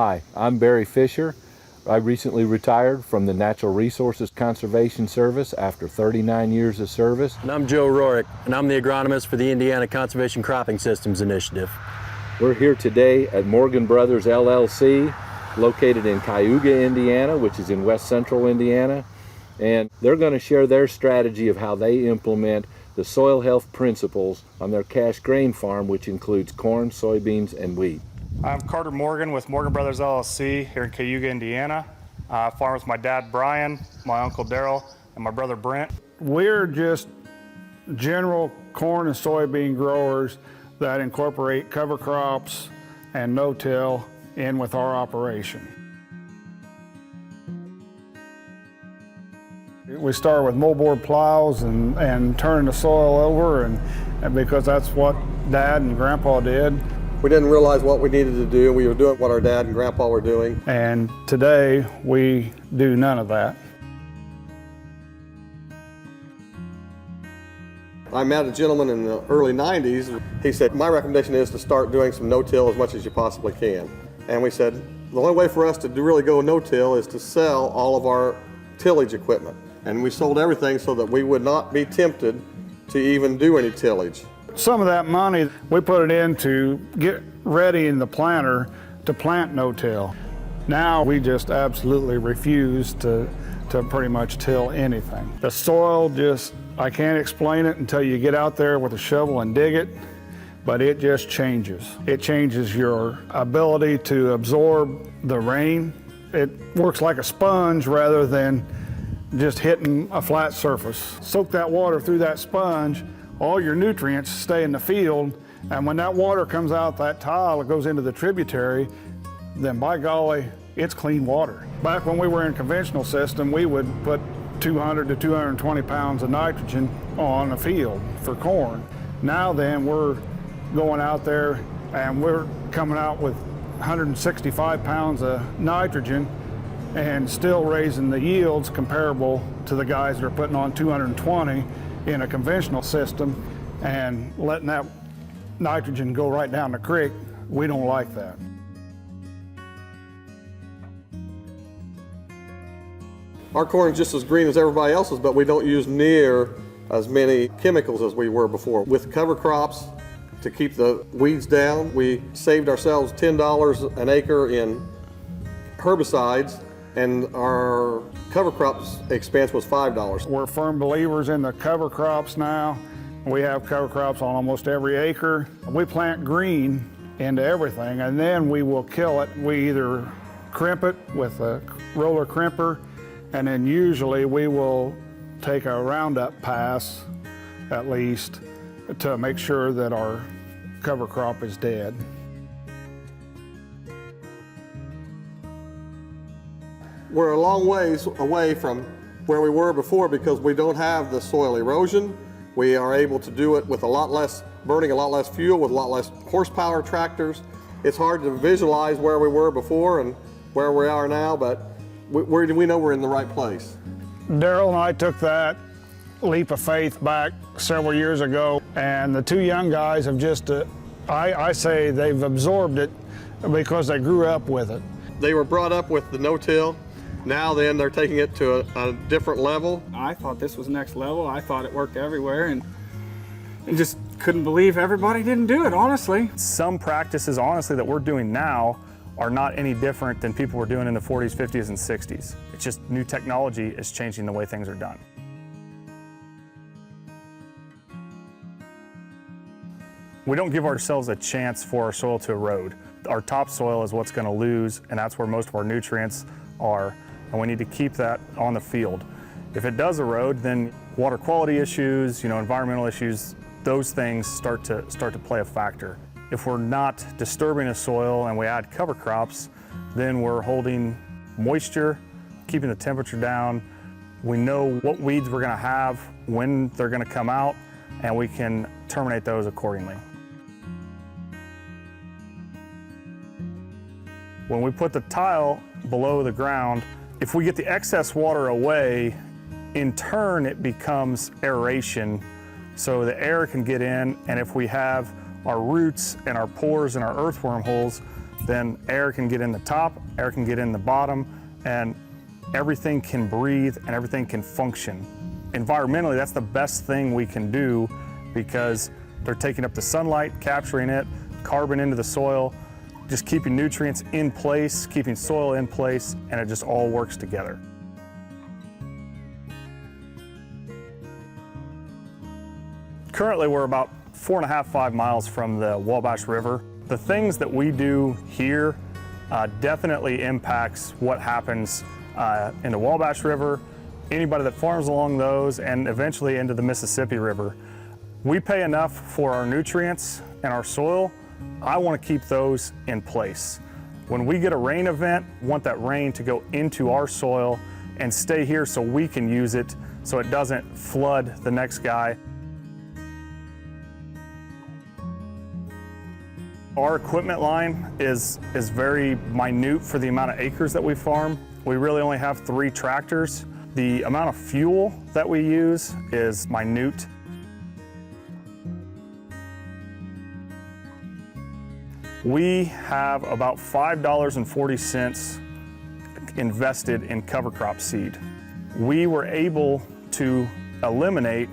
Hi, I'm Barry Fisher. I recently retired from the Natural Resources Conservation Service after 39 years of service. And I'm Joe Rorick, and I'm the agronomist for the Indiana Conservation Cropping Systems Initiative. We're here today at Morgan Brothers LLC, located in Cayuga, Indiana, which is in west central Indiana. And they're going to share their strategy of how they implement the soil health principles on their cash grain farm, which includes corn, soybeans, and wheat. I'm Carter Morgan with Morgan Brothers LLC here in Cayuga, Indiana. I farm with my dad, Brian, my uncle, Daryl, and my brother, Brent. We're just general corn and soybean growers that incorporate cover crops and no-till in with our operation. We start with moldboard plows and turning the soil over, and because that's what Dad and Grandpa did. We didn't realize what we needed to do. We were doing what our dad and grandpa were doing. And today, we do none of that. I met a gentleman in the early 90s. He said, my recommendation is to start doing some no-till as much as you possibly can. And we said, the only way for us to really go no-till is to sell all of our tillage equipment. And we sold everything so that we would not be tempted to even do any tillage. Some of that money, we put it in to get ready in the planter to plant no-till. Now we just absolutely refuse to pretty much till anything. The soil just, I can't explain it until you get out there with a shovel and dig it, but it just changes. It changes your ability to absorb the rain. It works like a sponge rather than just hitting a flat surface. Soak that water through that sponge, all your nutrients stay in the field, and when that water comes out that tile, it goes into the tributary, then by golly, it's clean water. Back when we were in conventional system, we would put 200 to 220 pounds of nitrogen on a field for corn. Now then, we're going out there and we're coming out with 165 pounds of nitrogen and still raising the yields comparable to the guys that are putting on 220 in a conventional system and letting that nitrogen go right down the creek. We don't like that. Our corn is just as green as everybody else's, but we don't use near as many chemicals as we were before. With cover crops, to keep the weeds down, we saved ourselves $10 an acre in herbicides, and our cover crops expense was $5. We're firm believers in the cover crops now. We have cover crops on almost every acre. We plant green into everything, and then we will kill it. We either crimp it with a roller crimper, and then usually we will take a Roundup pass, at least, to make sure that our cover crop is dead. We're a long ways away from where we were before because we don't have the soil erosion. We are able to do it with a lot less, burning a lot less fuel, with a lot less horsepower tractors. It's hard to visualize where we were before and where we are now, but we know we're in the right place. Daryl and I took that leap of faith back several years ago, and the two young guys have just, I say they've absorbed it because they grew up with it. They were brought up with the no-till. Now then, they're taking it to a different level. I thought this was next level. I thought it worked everywhere, and just couldn't believe everybody didn't do it, honestly. Some practices, honestly, that we're doing now are not any different than people were doing in the 40s, 50s, and 60s. It's just new technology is changing the way things are done. We don't give ourselves a chance for our soil to erode. Our topsoil is what's going to lose, and that's where most of our nutrients are, and we need to keep that on the field. If it does erode, then water quality issues, environmental issues, those things start to play a factor. If we're not disturbing the soil and we add cover crops, then we're holding moisture, keeping the temperature down. We know what weeds we're going to have, when they're going to come out, and we can terminate those accordingly. When we put the tile below the ground, if we get the excess water away, in turn it becomes aeration, so the air can get in, and if we have our roots and our pores and our earthworm holes then air can get in the top, air can get in the bottom, and everything can breathe and everything can function. Environmentally, that's the best thing we can do because they're taking up the sunlight, capturing it, carbon into the soil, just keeping nutrients in place, keeping soil in place, and it just all works together. Currently, we're about 4.5, 5 miles from the Wabash River. The things that we do here definitely impacts what happens in the Wabash River, anybody that farms along those, and eventually into the Mississippi River. We pay enough for our nutrients and our soil. I want to keep those in place. When we get a rain event, I want that rain to go into our soil and stay here so we can use it so it doesn't flood the next guy. Our equipment line is very minute for the amount of acres that we farm. We really only have 3 tractors. The amount of fuel that we use is minute. We have about $5.40 invested in cover crop seed. We were able to eliminate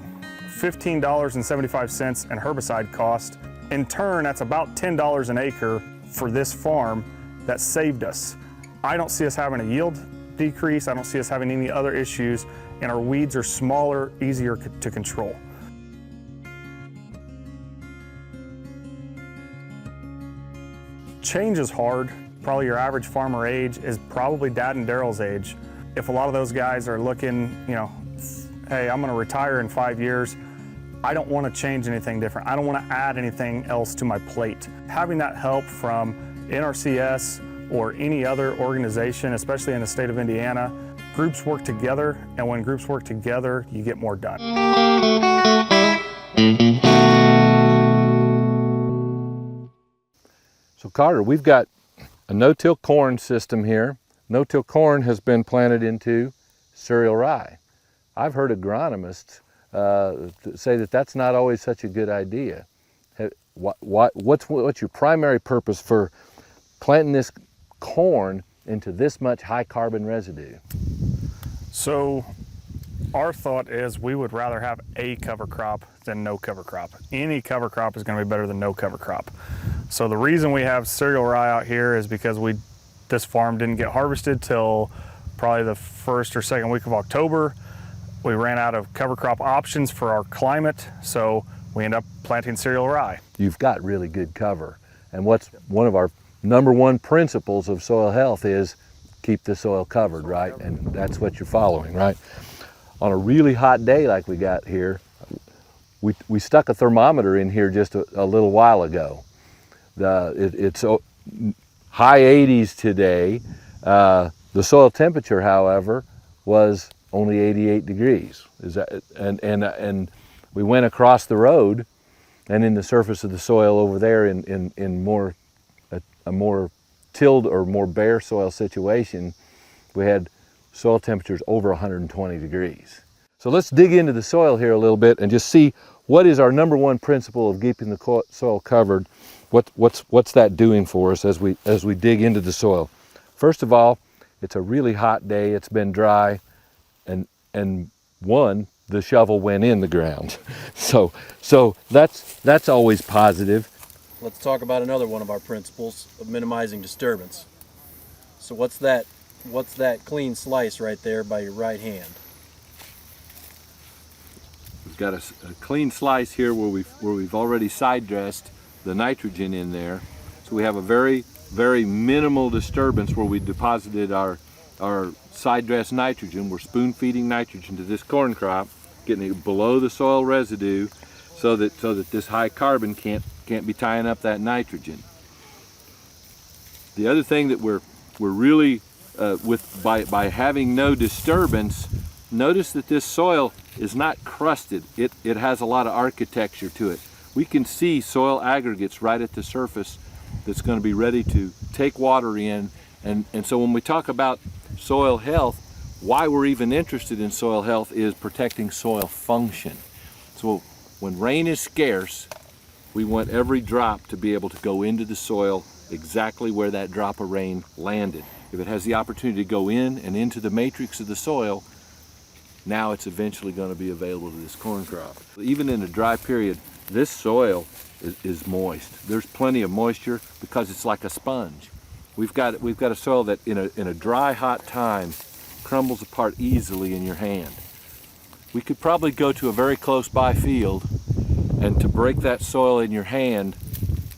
$15.75 in herbicide cost. In turn, that's about $10 an acre for this farm that saved us. I don't see us having a yield decrease. I don't see us having any other issues, and our weeds are smaller, easier to control. Change is hard. Probably your average farmer age is probably Dad and Daryl's age. If a lot of those guys are looking, hey, I'm gonna retire in 5 years, I don't want to change anything different. I don't want to add anything else to my plate. Having that help from NRCS or any other organization, especially in the state of Indiana, groups work together, and when groups work together, you get more done. So Carter, we've got a no-till corn system here. No-till corn has been planted into cereal rye. I've heard agronomists say that that's not always such a good idea. What's your primary purpose for planting this corn into this much high carbon residue? So our thought is we would rather have a cover crop than no cover crop. Any cover crop is going to be better than no cover crop. So the reason we have cereal rye out here is because this farm didn't get harvested till probably the 1st or 2nd week of October. We ran out of cover crop options for our climate, so we end up planting cereal rye. You've got really good cover. And what's one of our #1 principles of soil health is keep the soil covered, right? And that's what you're following, right? On a really hot day like we got here, we stuck a thermometer in here just a little while ago. It's high 80s today. The soil temperature, however, was only 88 degrees. And we went across the road, and in the surface of the soil over there in a more tilled or more bare soil situation, we had soil temperatures over 120 degrees. So let's dig into the soil here a little bit and just see what is our #1 principle of keeping the soil covered. What's that doing for us as we dig into the soil? First of all, it's a really hot day. It's been dry, and the shovel went in the ground. So that's always positive. Let's talk about another one of our principles of minimizing disturbance. So what's that clean slice right there by your right hand? We've got a clean slice here where we've already side dressed the nitrogen in there. So we have a very, very minimal disturbance where we deposited our side dressed nitrogen. We're spoon feeding nitrogen to this corn crop, getting it below the soil residue so that this high carbon can't be tying up that nitrogen. The other thing that we're really by having no disturbance, notice that this soil is not crusted. It has a lot of architecture to it. We can see soil aggregates right at the surface that's going to be ready to take water in. And so when we talk about soil health, why we're even interested in soil health is protecting soil function. So when rain is scarce, We want every drop to be able to go into the soil exactly where that drop of rain landed. If it has the opportunity to go in and into the matrix of the soil, now it's eventually going to be available to this corn crop. Even in a dry period, this soil is moist. There's plenty of moisture because it's like a sponge. We've got a soil that in a dry, hot time crumbles apart easily in your hand. We could probably go to a very close by field, and to break that soil in your hand,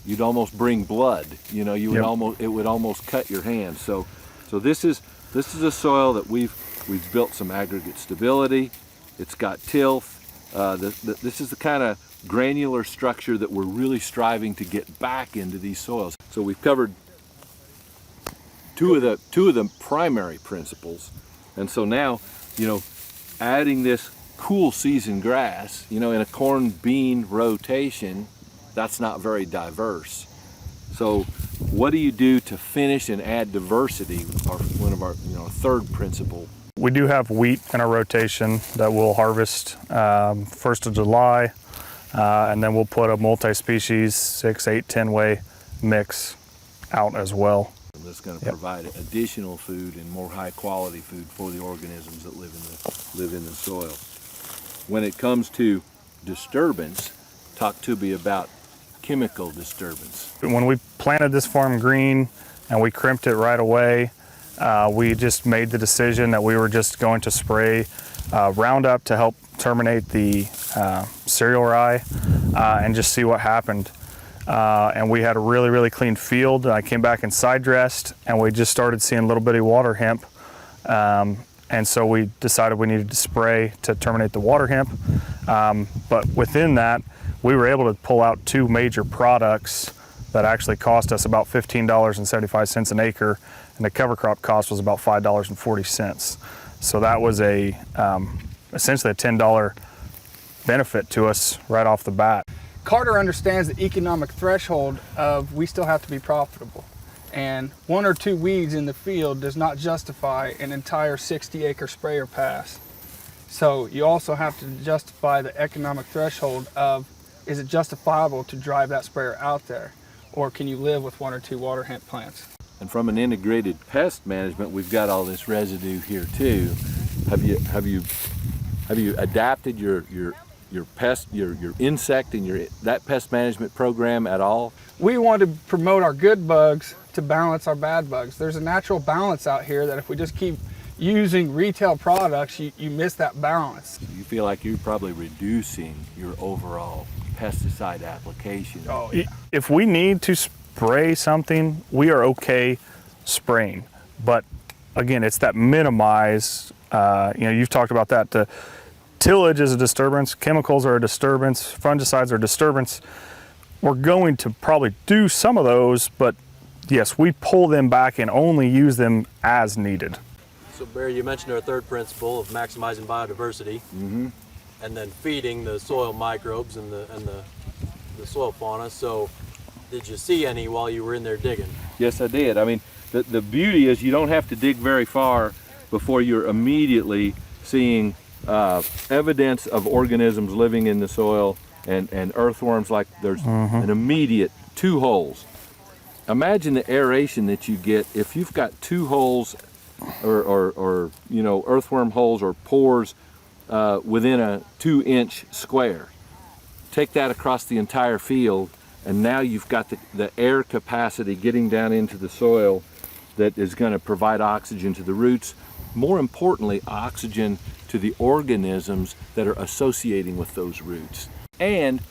you'd almost bring blood. You know, you would it would almost cut your hand. So this is a soil that we've built some aggregate stability. It's got tilth. This is the kind of granular structure that we're really striving to get back into these soils. So we've covered two of the primary principles, and so now, you know, adding this cool season grass, you know, in a corn bean rotation, that's not very diverse. So what do you do to finish and add diversity? One of our, you know, third principle. We do have wheat in our rotation that we'll harvest 1st of July, and then we'll put a multi-species 6, 8, 10-way mix out as well. And that's going to provide additional food and more high quality food for the organisms that live in the soil. When it comes to disturbance, talk to me about chemical disturbance. When we planted this farm green and we crimped it right away, we just made the decision that we were just going to spray Roundup to help terminate the cereal rye and just see what happened. And we had a really, really clean field. I came back and side dressed, and we just started seeing little bitty water hemp. And so we decided we needed to spray to terminate the water hemp. But within that, we were able to pull out 2 major products that actually cost us about $15.75 an acre, and the cover crop cost was about $5.40. So that was essentially a $10 benefit to us right off the bat. Carter understands the economic threshold of we still have to be profitable. And 1 or 2 weeds in the field does not justify an entire 60-acre sprayer pass. So you also have to justify the economic threshold of, is it justifiable to drive that sprayer out there? Or can you live with 1 or 2 water hemp plants? And from an integrated pest management, we've got all this residue here too. Have you adapted your pest, your insect and that pest management program at all? We want to promote our good bugs to balance our bad bugs. There's a natural balance out here that if we just keep using retail products, you miss that balance. You feel like you're probably reducing your overall pesticide application. Oh, yeah. If we need to spray something, we are okay spraying. But again, it's that minimize, you've talked about that. The tillage is a disturbance, chemicals are a disturbance, fungicides are a disturbance. We're going to probably do some of those, but yes, we pull them back and only use them as needed. So Barry, you mentioned our third principle of maximizing biodiversity, and then feeding the soil microbes and the soil fauna. So did you see any while you were in there digging? Yes, I did. I mean, the beauty is you don't have to dig very far before you're immediately seeing evidence of organisms living in the soil and earthworms. Like there's an immediate 2 holes. Imagine the aeration that you get if you've got 2 holes or earthworm holes or pores within a 2-inch square. Take that across the entire field, and now you've got the air capacity getting down into the soil that is going to provide oxygen to the roots. More importantly, oxygen to the organisms that are associating with those roots. And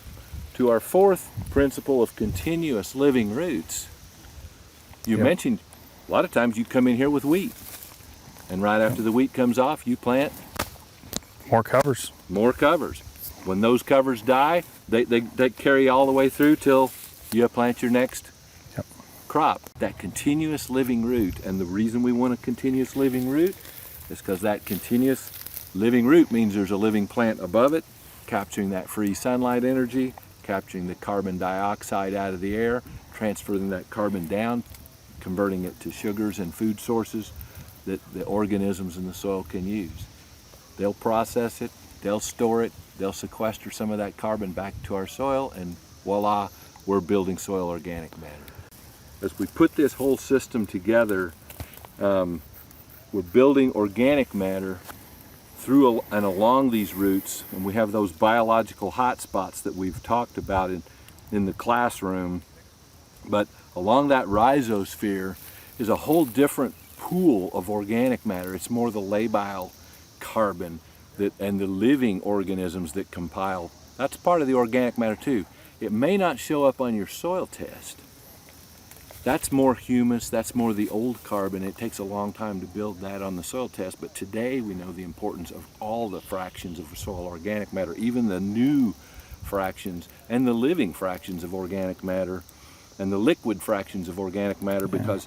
to our 4th principle of continuous living roots, you mentioned a lot of times you come in here with wheat, and right after the wheat comes off, you plant More covers. More covers. When those covers die, they carry all the way through till you plant your next crop. That continuous living root, and the reason we want a continuous living root is because that continuous living root means there's a living plant above it, capturing that free sunlight energy, capturing the carbon dioxide out of the air, transferring that carbon down, converting it to sugars and food sources that the organisms in the soil can use. They'll process it, they'll store it, they'll sequester some of that carbon back to our soil, and voila, we're building soil organic matter. As we put this whole system together, we're building organic matter through and along these roots, and we have those biological hotspots that we've talked about in the classroom. But along that rhizosphere is a whole different pool of organic matter. It's more the labile carbon and the living organisms that compile. That's part of the organic matter too. It may not show up on your soil test. That's more humus, that's more the old carbon. It takes a long time to build that on the soil test, but today we know the importance of all the fractions of soil organic matter, even the new fractions and the living fractions of organic matter and the liquid fractions of organic matter, because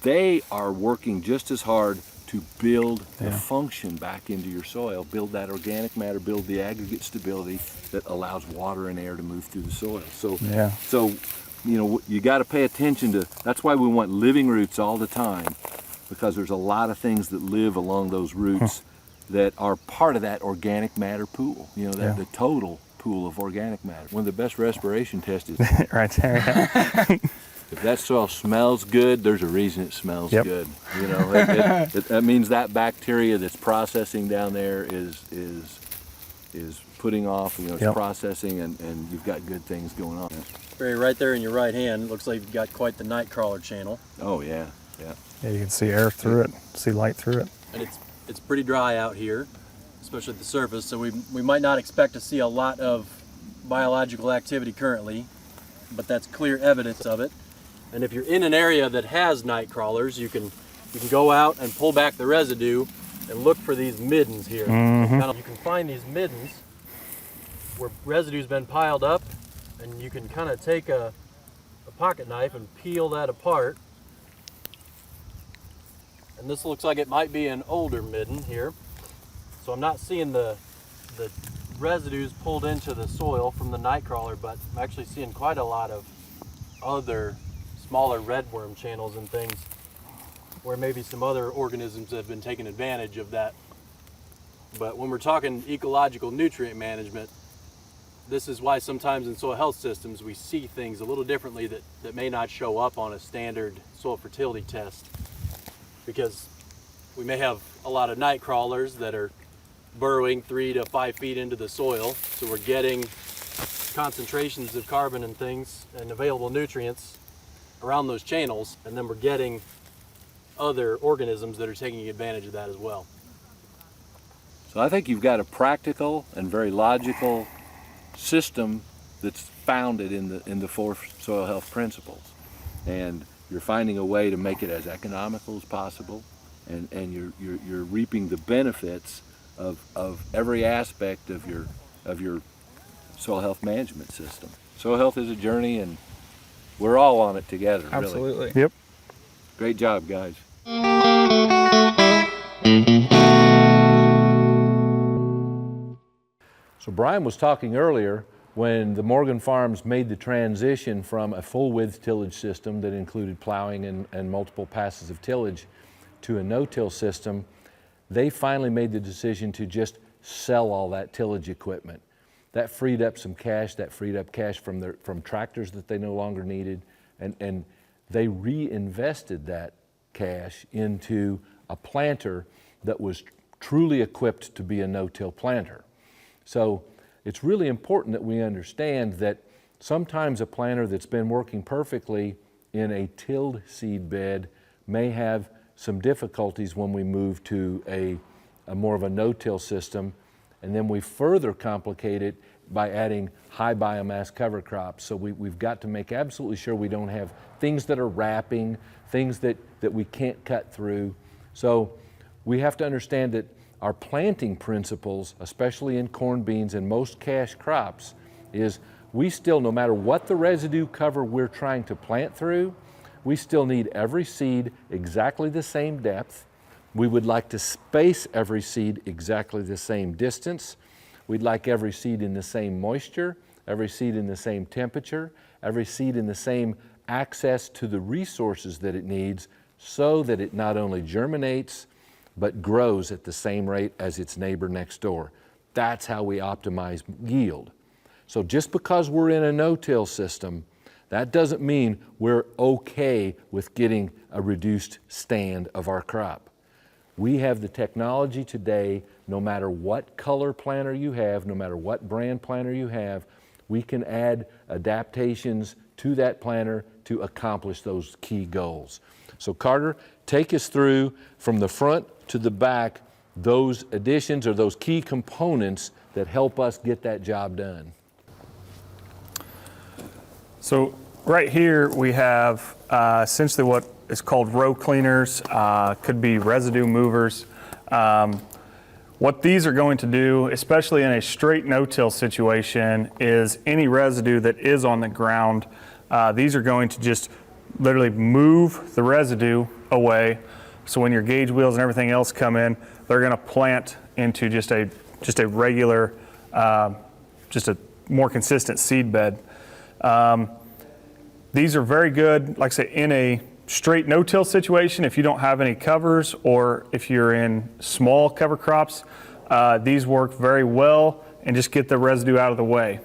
they are working just as hard to build the function back into your soil, build that organic matter, build the aggregate stability that allows water and air to move through the soil. So you know, you got to pay attention to, that's why we want living roots all the time, because there's a lot of things that live along those roots that are part of that organic matter pool, you know, the total pool of organic matter. One of the best respiration tests is right there. if that soil smells good, there's a reason it smells good. You know, that means that bacteria that's processing down there is putting off, you know, it's processing, and you've got good things going on. Barry, right there in your right hand, looks like you've got quite the night crawler channel. Oh yeah. Yeah, you can see air through it, see light through it. And it's pretty dry out here, especially at the surface, so we might not expect to see a lot of biological activity currently, but that's clear evidence of it. And if you're in an area that has night crawlers, you can go out and pull back the residue and look for these middens here. Now, you can find these middens where residue's been piled up, and you can kind of take a pocket knife and peel that apart. And this looks like it might be an older midden here. So I'm not seeing the residues pulled into the soil from the nightcrawler, but I'm actually seeing quite a lot of other smaller redworm channels and things where maybe some other organisms have been taking advantage of that. But when we're talking ecological nutrient management, this is why sometimes in soil health systems we see things a little differently that may not show up on a standard soil fertility test, because we may have a lot of night crawlers that are burrowing 3 to 5 feet into the soil, so we're getting concentrations of carbon and things and available nutrients around those channels, and then we're getting other organisms that are taking advantage of that as well. So I think you've got a practical and very logical system that's founded in the 4 soil health principles, and you're finding a way to make it as economical as possible, and you're reaping the benefits of every aspect of your soil health management system. Soil health is a journey, and we're all on it together. Absolutely. Really. Yep. Great job, guys. So Brian was talking earlier when the Morgan Farms made the transition from a full width tillage system that included plowing and multiple passes of tillage to a no-till system. They finally made the decision to just sell all that tillage equipment. That freed up some cash, that freed up cash from tractors that they no longer needed, and they reinvested that cash into a planter that was truly equipped to be a no-till planter. So it's really important that we understand that sometimes a planter that's been working perfectly in a tilled seed bed may have some difficulties when we move to a more of a no-till system, and then we further complicate it by adding high biomass cover crops. So we've got to make absolutely sure we don't have things that are wrapping, things that we can't cut through. So we have to understand that our planting principles, especially in corn, beans, and most cash crops, is we still, no matter what the residue cover we're trying to plant through, we still need every seed exactly the same depth. We would like to space every seed exactly the same distance. We'd like every seed in the same moisture, every seed in the same temperature, every seed in the same access to the resources that it needs, so that it not only germinates, but grows at the same rate as its neighbor next door. That's how we optimize yield. So just because we're in a no-till system, that doesn't mean we're okay with getting a reduced stand of our crop. We have the technology today, no matter what color planter you have, no matter what brand planter you have, we can add adaptations to that planter to accomplish those key goals. So Carter, take us through from the front to the back those additions or those key components that help us get that job done. So right here we have essentially what is called row cleaners, could be residue movers. What these are going to do, especially in a straight no-till situation, is any residue that is on the ground, these are going to just literally move the residue away. So when your gauge wheels and everything else come in, they're going to plant into just a regular, just a more consistent seed bed. These are very good, like I say, in a straight no-till situation. If you don't have any covers, or if you're in small cover crops, these work very well and just get the residue out of the way.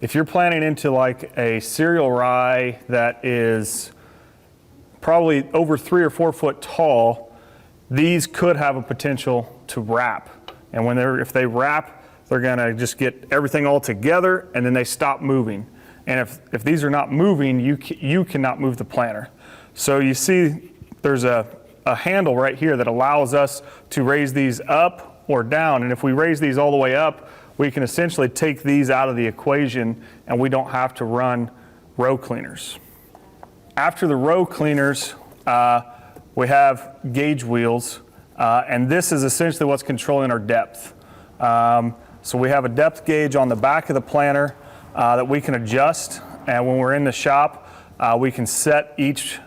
If you're planting into like a cereal rye that is probably over 3 or 4 foot tall, these could have a potential to wrap. And if they wrap, they're gonna just get everything all together and then they stop moving. And if these are not moving, you cannot move the planter. So you see there's a handle right here that allows us to raise these up or down. And if we raise these all the way up, we can essentially take these out of the equation and we don't have to run row cleaners. After the row cleaners, we have gauge wheels, and this is essentially what's controlling our depth. So we have a depth gauge on the back of the planter that we can adjust, and when we're in the shop, we can set each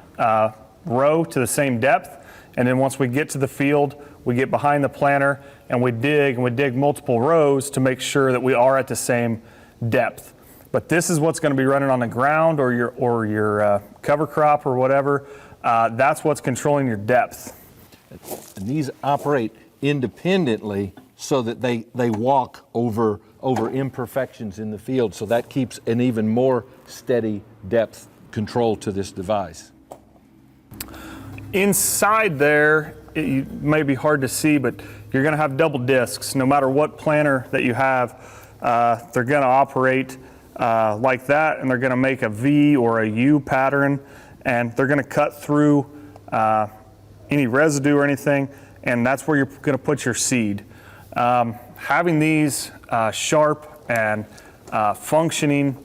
row to the same depth, and then once we get to the field, we get behind the planter and we dig multiple rows to make sure that we are at the same depth. But this is what's going to be running on the ground or your cover crop or whatever. That's what's controlling your depth. And these operate independently so that they walk over imperfections in the field. So that keeps an even more steady depth control to this device. Inside there, it may be hard to see, but you're going to have double discs. No matter what planter that you have, they're going to operate like that, and they're going to make a V or a U pattern, and they're going to cut through any residue or anything, and that's where you're going to put your seed. Having these sharp and functioning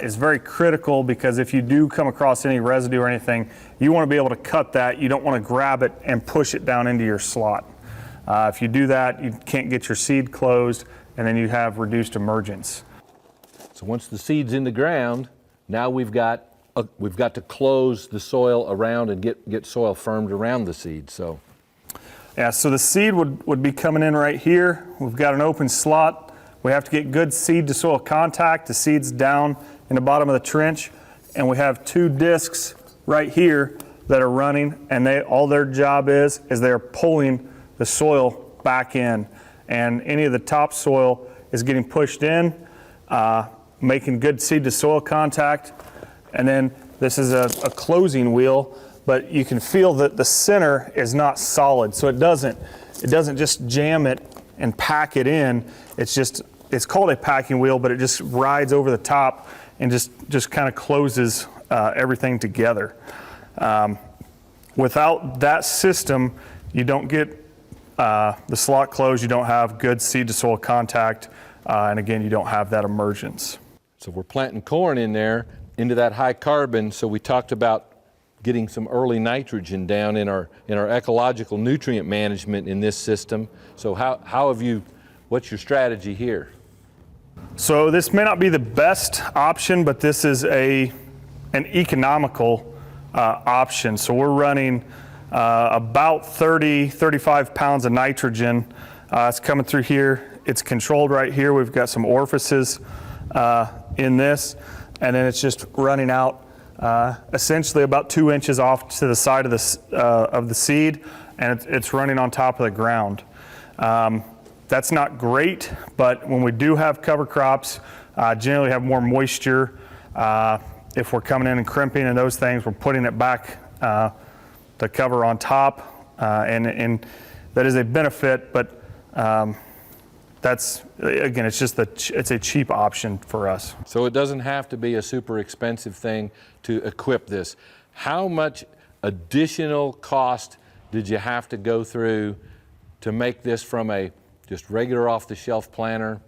is very critical, because if you do come across any residue or anything, you want to be able to cut that. You don't want to grab it and push it down into your slot. If you do that, you can't get your seed closed, and then you have reduced emergence. So once the seed's in the ground, now we've got to close the soil around and get soil firmed around the seed. So yeah, so the seed would be coming in right here. We've got an open slot. We have to get good seed to soil contact. The seed's down in the bottom of the trench, and we have 2 discs right here that are running, and all their job is they're pulling the soil back in, and any of the topsoil is getting pushed in, making good seed to soil contact. And then this is a closing wheel, but you can feel that the center is not solid, so it doesn't just jam it and pack it in. It's called a packing wheel, but it just rides over the top and just kind of closes everything together. Without that system, you don't get the slot closed, you don't have good seed to soil contact, and again, you don't have that emergence. So we're planting corn in there into that high carbon. So we talked about getting some early nitrogen down in our ecological nutrient management in this system. So what's your strategy here? So this may not be the best option, but this is an economical option. So we're running about 35 pounds of nitrogen. It's coming through here. It's controlled right here. We've got some orifices in this, and then it's just running out essentially about 2 inches off to the side of the seed, and it's running on top of the ground. That's not great, but when we do have cover crops, generally have more moisture. If we're coming in and crimping and those things, we're putting it back to cover on top, and that is a benefit, but that's, again, it's a cheap option for us. So it doesn't have to be a super expensive thing to equip this. How much additional cost did you have to go through to make this from a just regular off-the-shelf planter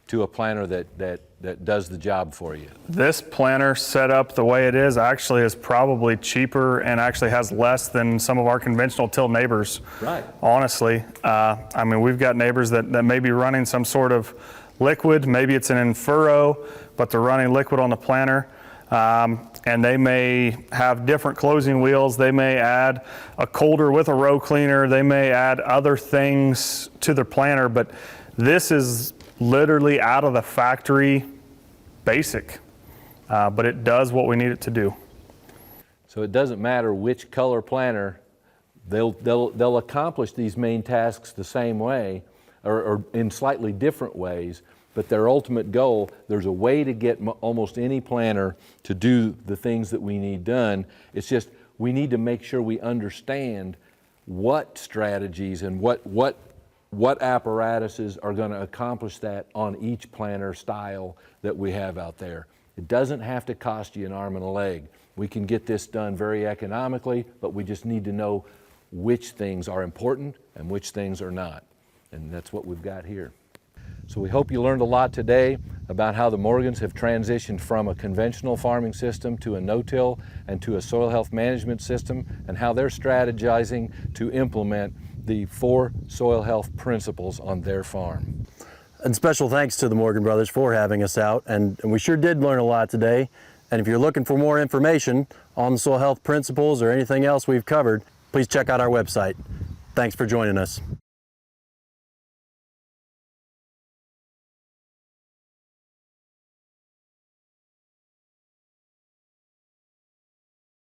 to a planter that does the job for you? This planter set up the way it is actually is probably cheaper and actually has less than some of our conventional till neighbors. Right. Honestly, I mean, we've got neighbors that may be running some sort of liquid, maybe it's an in-furrow, but they're running liquid on the planter. And they may have different closing wheels. They may add a coulter with a row cleaner. They may add other things to their planter, but this is literally out of the factory basic, but it does what we need it to do. So it doesn't matter which color planter, they'll accomplish these main tasks the same way or in slightly different ways, but their ultimate goal, there's a way to get almost any planter to do the things that we need done. It's just we need to make sure we understand what strategies and what apparatuses are going to accomplish that on each planter style that we have out there. It doesn't have to cost you an arm and a leg. We can get this done very economically, but we just need to know which things are important and which things are not. And that's what we've got here. So we hope you learned a lot today about how the Morgans have transitioned from a conventional farming system to a no-till and to a soil health management system, and how they're strategizing to implement the 4 soil health principles on their farm. And special thanks to the Morgan brothers for having us out, and we sure did learn a lot today. And if you're looking for more information on the soil health principles or anything else we've covered, please check out our website. Thanks for joining us.